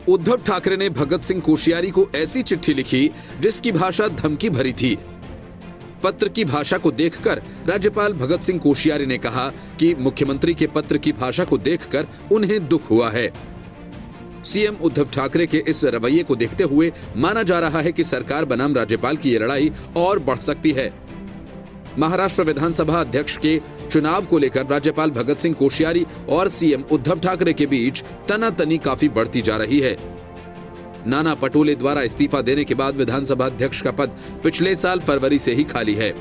उद्धव ठाकरे ने भगत सिंह कोश्यारी को ऐसी चिट्ठी लिखी जिसकी भाषा धमकी भरी थी। पत्र की भाषा को देखकर राज्यपाल भगत सिंह कोश्यारी ने कहा कि मुख्यमंत्री के पत्र की भाषा को देखकर उन्हें दुख हुआ है। सीएम उद्धव ठाकरे के इस रवैये को देखते हुए माना जा रहा है कि सरकार बनाम राज्यपाल की ये लड़ाई और बढ़ सकती है। महाराष्ट्र विधानसभा अध्यक्ष के चुनाव को लेकर राज्यपाल भगत सिंह कोश्यारी और सीएम उद्धव ठाकरे के बीच तनातनी काफी बढ़ती जा रही है। नाना पटोले द्वारा इस्तीफा देने के बाद विधानसभा अध्यक्ष का पद पिछले साल फरवरी से ही खाली है।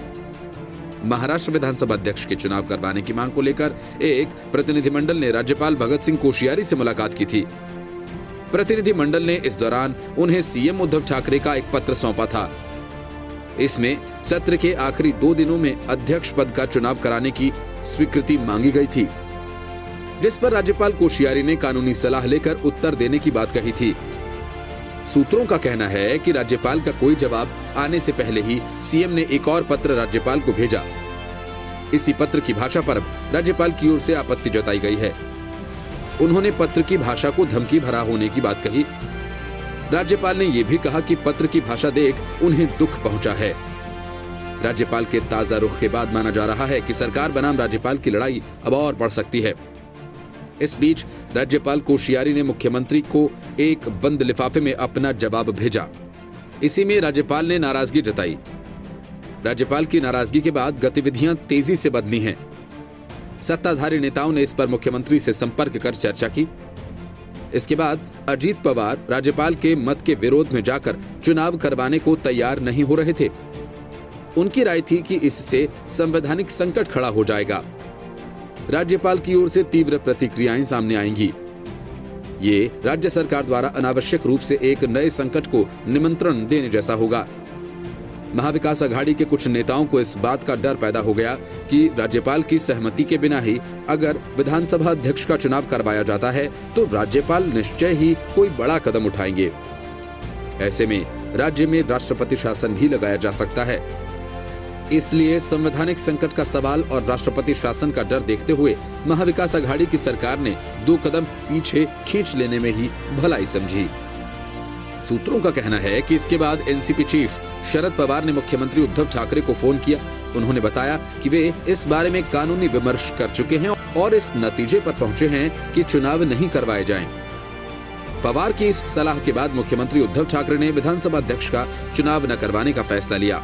महाराष्ट्र विधानसभा अध्यक्ष के चुनाव करवाने की मांग को लेकर एक प्रतिनिधिमंडल ने राज्यपाल भगत सिंह कोश्यारी से मुलाकात की थी। प्रतिनिधिमंडल ने इस दौरान उन्हें सीएम उद्धव ठाकरे का एक पत्र सौंपा था। इसमें सत्र के आखिरी 2 दिनों में अध्यक्ष पद का चुनाव कराने की स्वीकृति मांगी गई थी, जिस पर राज्यपाल कोश्यारी ने कानूनी सलाह लेकर उत्तर देने की बात कही थी। सूत्रों का कहना है कि राज्यपाल का कोई जवाब आने से पहले ही सीएम ने एक और पत्र राज्यपाल को भेजा। इसी पत्र की भाषा पर राज्यपाल की ओर से आपत्ति जताई गई है। उन्होंने पत्र की भाषा को धमकी भरा होने की बात कही। राज्यपाल ने यह भी कहा कि पत्र की भाषा देख उन्हें दुख पहुंचा है। राज्यपाल के ताजा रुख के बाद माना जा रहा है कि सरकार बनाम राज्यपाल की लड़ाई अब और बढ़ सकती है। इस बीच राज्यपाल कोश्यारी ने मुख्यमंत्री को एक बंद लिफाफे में अपना जवाब भेजा। इसी में राज्यपाल ने नाराजगी जताई। राज्यपाल की नाराजगी के बाद गतिविधियां तेजी से बदली हैं। सत्ताधारी नेताओं ने इस पर मुख्यमंत्री से संपर्क कर चर्चा की। इसके बाद अजीत पवार राज्यपाल के मत के विरोध में जाकर चुनाव करवाने को तैयार नहीं हो रहे थे। उनकी राय थी कि इससे संवैधानिक संकट खड़ा हो जाएगा। राज्यपाल की ओर से तीव्र प्रतिक्रियाएं सामने आएंगी। ये राज्य सरकार द्वारा अनावश्यक रूप से एक नए संकट को निमंत्रण देने जैसा होगा। महाविकास अघाड़ी के कुछ नेताओं को इस बात का डर पैदा हो गया कि राज्यपाल की सहमति के बिना ही अगर विधानसभा अध्यक्ष का चुनाव करवाया जाता है तो राज्यपाल निश्चय ही कोई बड़ा कदम उठाएंगे। ऐसे में राज्य में राष्ट्रपति शासन भी लगाया जा सकता है। इसलिए संवैधानिक संकट का सवाल और राष्ट्रपति शासन का डर देखते हुए महाविकास अघाड़ी की सरकार ने 2 कदम पीछे खींच लेने में ही भलाई समझी। सूत्रों का कहना है कि इसके बाद एनसीपी चीफ शरद पवार ने मुख्यमंत्री उद्धव ठाकरे को फोन किया। उन्होंने बताया कि वे इस बारे में कानूनी विमर्श कर चुके हैं और इस नतीजे पर पहुंचे हैं कि चुनाव नहीं करवाए जाएं। पवार की इस सलाह के बाद मुख्यमंत्री उद्धव ठाकरे ने विधानसभा अध्यक्ष का चुनाव न करवाने का फैसला लिया।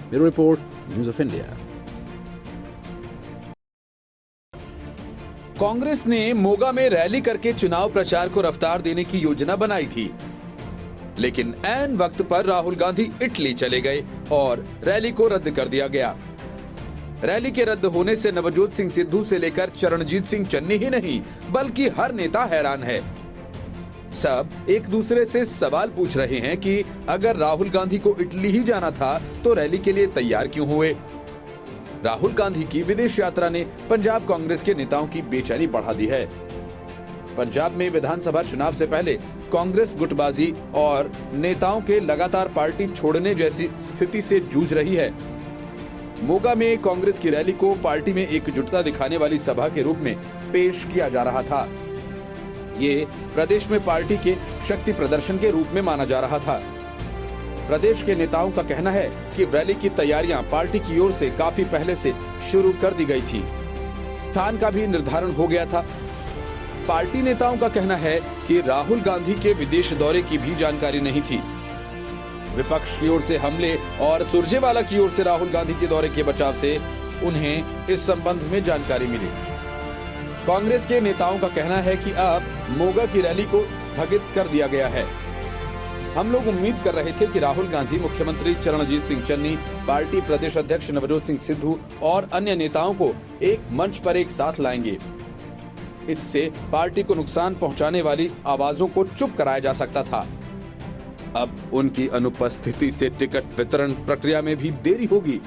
Bureau report, news of India. Congress ने मोगा में रैली करके चुनाव प्रचार को रफ्तार देने की योजना बनाई थी, लेकिन ऐन वक्त पर राहुल गांधी इटली चले गए और रैली को रद्द कर दिया गया। रैली के रद्द होने से नवजोत सिंह सिद्धू से लेकर चरणजीत सिंह चन्नी ही नहीं बल्कि हर नेता हैरान है। सब एक दूसरे से सवाल पूछ रहे हैं कि अगर राहुल गांधी को इटली ही जाना था तो रैली के लिए तैयार क्यों हुए। राहुल गांधी की विदेश यात्रा ने पंजाब कांग्रेस के नेताओं की बेचैनी बढ़ा दी है। पंजाब में विधानसभा चुनाव से पहले कांग्रेस गुटबाजी और नेताओं के लगातार पार्टी छोड़ने जैसी स्थिति से जूझ रही है। मोगा में कांग्रेस की रैली को पार्टी में एकजुटता दिखाने वाली सभा के रूप में पेश किया जा रहा था। ये प्रदेश में पार्टी के शक्ति प्रदर्शन के रूप में माना जा रहा था। प्रदेश के नेताओं का कहना है कि रैली की तैयारियां पार्टी की ओर से काफी पहले से शुरू कर दी गई थी। स्थान का भी निर्धारण हो गया था। पार्टी नेताओं का कहना है कि राहुल गांधी के विदेश दौरे की भी जानकारी नहीं थी। विपक्ष की ओर से हमले और सुरजेवाला की ओर से राहुल गांधी के दौरे के बचाव से उन्हें इस संबंध में जानकारी मिली। कांग्रेस के नेताओं का कहना है कि अब मोगा की रैली को स्थगित कर दिया गया है। हम लोग उम्मीद कर रहे थे कि राहुल गांधी, मुख्यमंत्री चरणजीत सिंह चन्नी, पार्टी प्रदेश अध्यक्ष नवजोत सिंह सिद्धू और अन्य नेताओं को एक मंच पर एक साथ लाएंगे। इससे पार्टी को नुकसान पहुंचाने वाली आवाजों को चुप कराया जा सकता था। अब उनकी अनुपस्थिति से टिकट वितरण प्रक्रिया में भी देरी होगी।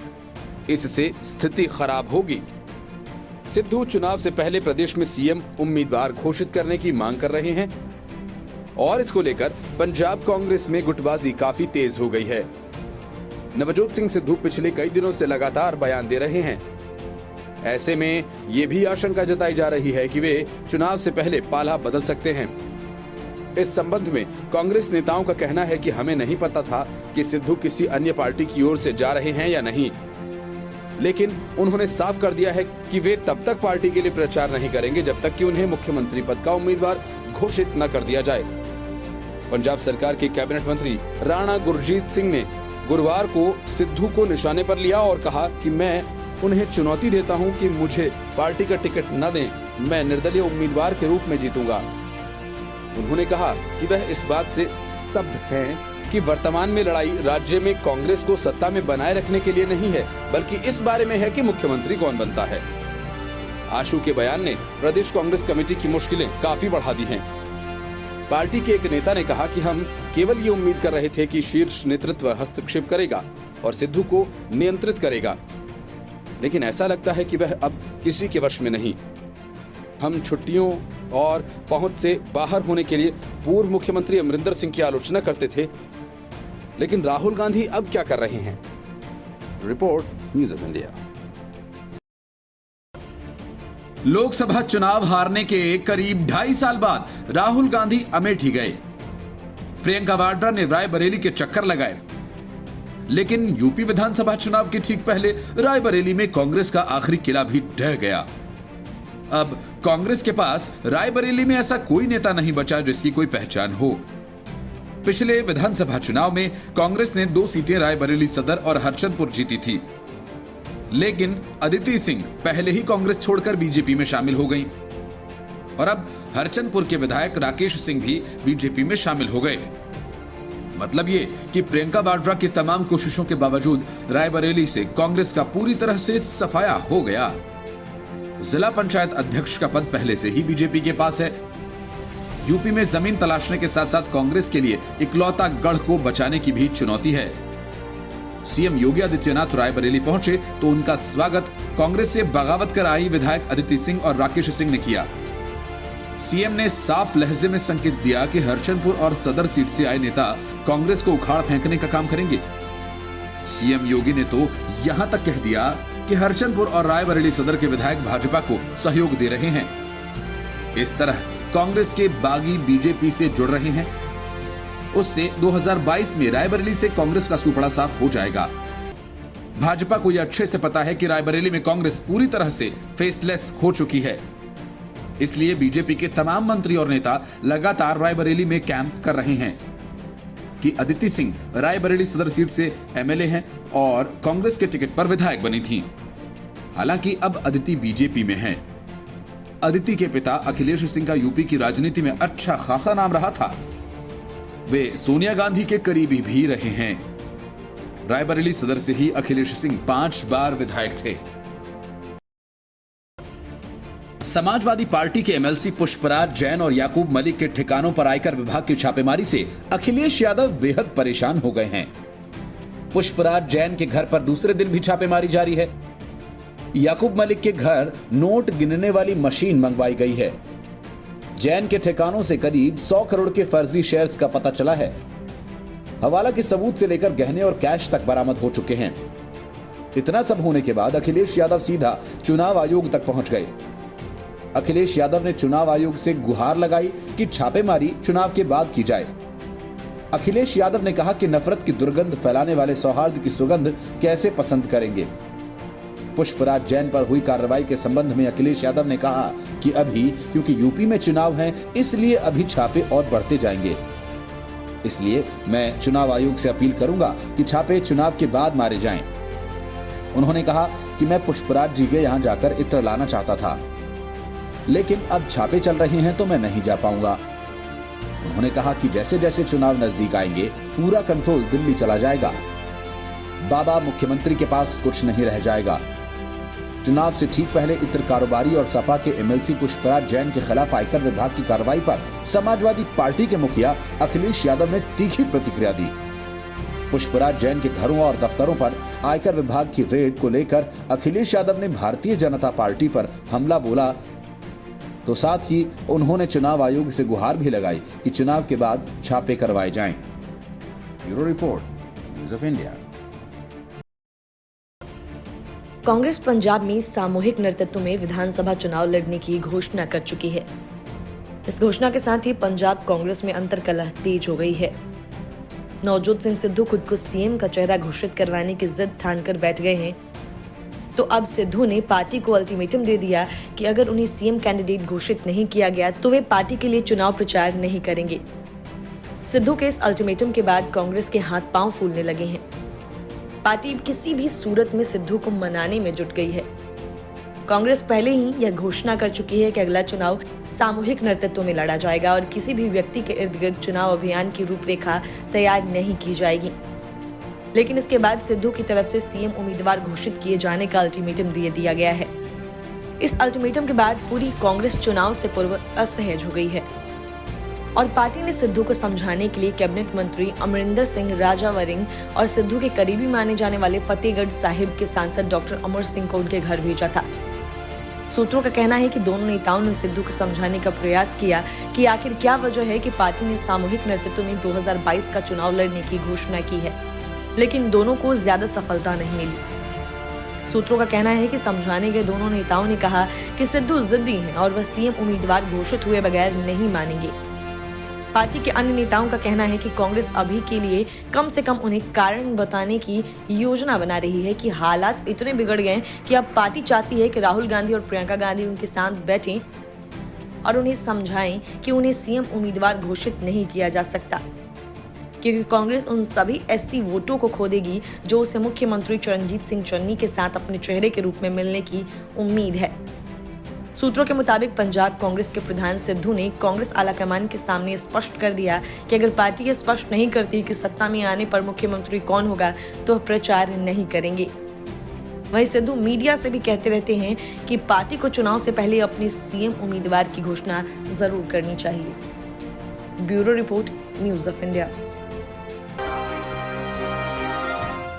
इससे स्थिति खराब होगी। सिद्धू चुनाव से पहले प्रदेश में सीएम उम्मीदवार घोषित करने की मांग कर रहे हैं और इसको लेकर पंजाब कांग्रेस में गुटबाजी काफी तेज हो गई है। नवजोत सिंह सिद्धू पिछले कई दिनों से लगातार बयान दे रहे हैं। ऐसे में ये भी आशंका जताई जा रही है कि वे चुनाव से पहले पाला बदल सकते हैं। इस संबंध में कांग्रेस नेताओं का कहना है कि हमें नहीं पता था कि सिद्धू किसी अन्य पार्टी की ओर से जा रहे हैं या नहीं, लेकिन उन्होंने साफ कर दिया है कि वे तब तक पार्टी के लिए प्रचार नहीं करेंगे जब तक कि उन्हें मुख्यमंत्री पद का उम्मीदवार घोषित न कर दिया जाए। पंजाब सरकार के कैबिनेट मंत्री राणा गुरजीत सिंह ने गुरुवार को सिद्धू को निशाने पर लिया और कहा कि मैं उन्हें चुनौती देता हूं कि मुझे पार्टी का टिकट न दें, मैं निर्दलीय उम्मीदवार के रूप में जीतूंगा। उन्होंने कहा कि वह इस बात से स्तब्ध हैं कि वर्तमान में लड़ाई राज्य में कांग्रेस को सत्ता में बनाए रखने के लिए नहीं है, बल्कि इस बारे में है कि मुख्यमंत्री कौन बनता है। आशु के बयान ने प्रदेश कांग्रेस कमेटी की मुश्किलें काफी बढ़ा दी हैं। पार्टी के एक नेता ने कहा कि हम केवल ये उम्मीद कर रहे थे कि शीर्ष नेतृत्व हस्तक्षेप करेगा और सिद्धू को नियंत्रित करेगा, लेकिन ऐसा लगता है कि वह अब किसी के वश में नहीं। हम छुट्टियों और पहुंच से बाहर होने के लिए पूर्व मुख्यमंत्री अमरिंदर सिंह की आलोचना करते थे, लेकिन राहुल गांधी अब क्या कर रहे हैं? Report news of India. Lok Sabha चुनाव हारने के करीब 2.5 साल बाद राहुल गांधी अमेठी गए। प्रियंका वाड्रा ने रायबरेली के चक्कर लगाए, लेकिन यूपी विधानसभा चुनाव के ठीक पहले रायबरेली में कांग्रेस का आखिरी किला भी ढह गया। अब कांग्रेस के पास रायबरेली में ऐसा कोई नेता नहीं बचा जिसकी कोई पहचान हो। पिछले विधानसभा चुनाव में कांग्रेस ने 2 सीटें रायबरेली सदर और हरचंदपुर जीती थी, लेकिन अदिति सिंह पहले ही कांग्रेस छोड़कर बीजेपी में शामिल हो गईं और अब हरचंदपुर के विधायक राकेश सिंह भी बीजेपी में शामिल हो गए। मतलब ये कि प्रियंका वाड्रा की तमाम कोशिशों के बावजूद रायबरेली से कांग्रेस का पूरी तरह से सफाया हो गया। जिला पंचायत अध्यक्ष का पद पहले से ही बीजेपी के पास है। यूपी में जमीन तलाशने के साथ साथ कांग्रेस के लिए इकलौता गढ़ को बचाने की भी चुनौती है। सीएम योगी आदित्यनाथ रायबरेली पहुंचे तो उनका स्वागत कांग्रेस से बगावत कर आई विधायक अदिति सिंह और राकेश सिंह ने किया। सीएम ने साफ लहजे में संकेत दिया कि हरचंदपुर और सदर सीट से आए नेता कांग्रेस को उखाड़ फेंकने का काम करेंगे। सीएम योगी ने तो यहां तक कह दिया कि हरचंदपुर और रायबरेली सदर के विधायक भाजपा को सहयोग दे रहे हैं। इस तरह कांग्रेस के बागी बीजेपी से जुड़ रहे हैं। उससे 2022 में रायबरेली से कांग्रेस का सुपड़ा साफ हो जाएगा। भाजपा को यह अच्छे से पता है कि रायबरेली में कांग्रेस पूरी तरह से फेसलेस हो चुकी है, इसलिए बीजेपी के तमाम मंत्री और नेता लगातार रायबरेली में कैंप कर रहे हैं कि अदिति सिंह रायबरेली सदर सीट से एमएलए हैं और कांग्रेस के टिकट पर विधायक बनी थी। हालांकि अब अदिति बीजेपी में हैं। अदिति के पिता अखिलेश सिंह का यूपी की राजनीति में अच्छा खासा नाम रहा था। वे सोनिया गांधी के करीबी भी रहे हैं। रायबरेली सदर से ही अखिलेश सिंह 5 बार विधायक थे। समाजवादी पार्टी के एमएलसी पुष्पराज जैन और याकूब मलिक के ठिकानों पर आयकर विभाग की छापेमारी से अखिलेश यादव बेहद परेशान हो गए हैं। पुष्पराज जैन के घर पर दूसरे दिन भी छापेमारी जारी है। याकूब मलिक के घर नोट गिनने वाली मशीन मंगवाई गई है। जैन के ठिकानों से करीब 100 करोड़ के फर्जी शेयर्स का पता चला है। हवाला के सबूत से लेकर गहने और कैश तक बरामद हो चुके हैं। इतना सब होने के बाद अखिलेश यादव सीधा चुनाव आयोग तक पहुंच गए। अखिलेश यादव ने चुनाव आयोग से गुहार लगाई कि छापेमारी चुनाव के बाद की जाए। अखिलेश यादव ने कहा कि नफरत की दुर्गंध फैलाने वाले सौहार्द की सुगंध कैसे पसंद करेंगे। पुष्पराज जैन पर हुई कार्रवाई के संबंध में अखिलेश यादव ने कहा कि अभी क्योंकि यूपी में चुनाव है, इसलिए अभी छापे और बढ़ते जाएंगे। इसलिए मैं चुनाव आयोग से अपील करूंगा कि छापे चुनाव के बाद मारे जाएं। उन्होंने कहा कि मैं पुष्पराज जी के यहां जाकर इत्र लाना चाहता था, लेकिन अब छापे चल रहे हैं तो मैं नहीं जा पाऊंगा। उन्होंने कहा कि जैसे जैसे चुनाव नजदीक आएंगे पूरा कंट्रोल दिल्ली चला जाएगा। बाबा मुख्यमंत्री के पास कुछ नहीं रह जाएगा। चुनाव से ठीक पहले इत्र कारोबारी और सपा के एमएलसी पुष्पराज जैन के खिलाफ आयकर विभाग की कार्रवाई पर समाजवादी पार्टी के मुखिया अखिलेश यादव ने तीखी प्रतिक्रिया दी। पुष्पराज जैन के घरों और दफ्तरों पर आयकर विभाग की रेड को लेकर अखिलेश यादव ने भारतीय जनता पार्टी पर हमला बोला, तो साथ ही उन्होंने चुनाव आयोग से गुहार भी लगाई कि चुनाव के बाद छापे करवाए जाएं। Bureau report, news of India. Congress Punjab में सामूहिक नेतृत्व में विधानसभा चुनाव लड़ने की घोषणा कर चुकी है। इस घोषणा के साथ ही पंजाब कांग्रेस में अंतर्कलह तेज हो गई है। नवजोत सिंह सिद्धू खुद को सीएम का चेहरा घोषित करवाने की जिद ठानकर बैठ गए हैं। तो अब सिद्धू ने पार्टी को अल्टीमेटम दे दिया कि अगर उन्हें सीएम कैंडिडेट घोषित नहीं किया गया तो वे पार्टी के लिए चुनाव प्रचार नहीं करेंगे। सिद्धू के इस अल्टीमेटम के बाद कांग्रेस के हाथ पांव फूलने लगे हैं। पार्टी किसी भी सूरत में सिद्धू को मनाने में जुट गई है। कांग्रेस पहले ही यह घोषणा कर चुकी है कि अगला चुनाव सामूहिक नेतृत्व में लड़ा जाएगा और किसी भी व्यक्ति के इर्द गिर्द चुनाव अभियान की रूपरेखा तैयार नहीं की जाएगी। लेकिन इसके बाद सिद्धू की तरफ से सीएम उम्मीदवार घोषित किए जाने का अल्टीमेटम दे दिया गया है। इस अल्टीमेटम के बाद पूरी कांग्रेस चुनाव से पूर्व असहज हो गई है और पार्टी ने सिद्धू को समझाने के लिए कैबिनेट मंत्री अमरिंदर सिंह राजावरिंग और सिद्धू के करीबी माने जाने वाले फतेहगढ़ साहिब के सांसद डॉक्टर अमर सिंह को उनके घर भेजा था। सूत्रों का कहना है कि दोनों नेताओं ने सिद्धू को समझाने का प्रयास किया कि आखिर क्या वजह है कि पार्टी ने सामूहिक नेतृत्व में 2022 का चुनाव लड़ने की घोषणा की है, लेकिन दोनों को ज्यादा सफलता नहीं मिली। सूत्रों का कहना है कि समझाने गए दोनों नेताओं ने कहा कि सिद्धू जिद्दी हैं और वह सीएम उम्मीदवार घोषित हुए बगैर नहीं मानेंगे। पार्टी के अन्य नेताओं का कहना है कि कांग्रेस अभी के लिए कम से कम उन्हें कारण बताने की योजना बना रही है कि हालात इतने बिगड़ गए कि अब पार्टी चाहती है कि राहुल गांधी और प्रियंका गांधी उनके साथ बैठें और उन्हें समझाएं कि उन्हें सीएम उम्मीदवार घोषित नहीं किया जा सकता, क्योंकि कांग्रेस उन सभी एससी वोटों को खो देगी जो उसे मुख्यमंत्री चरणजीत सिंह चन्नी के साथ अपने चेहरे के रूप में मिलने की उम्मीद है। सूत्रों के मुताबिक पंजाब कांग्रेस के प्रधान सिद्धू ने कांग्रेस आलाकमान के सामने स्पष्ट कर दिया कि अगर पार्टी ये स्पष्ट नहीं करती कि सत्ता में आने पर मुख्यमंत्री कौन होगा तो प्रचार नहीं करेंगे। वहीं सिद्धू मीडिया से भी कहते रहते हैं कि पार्टी को चुनाव से पहले अपने सीएम उम्मीदवार की घोषणा जरूर करनी चाहिए। Bureau report, news of India.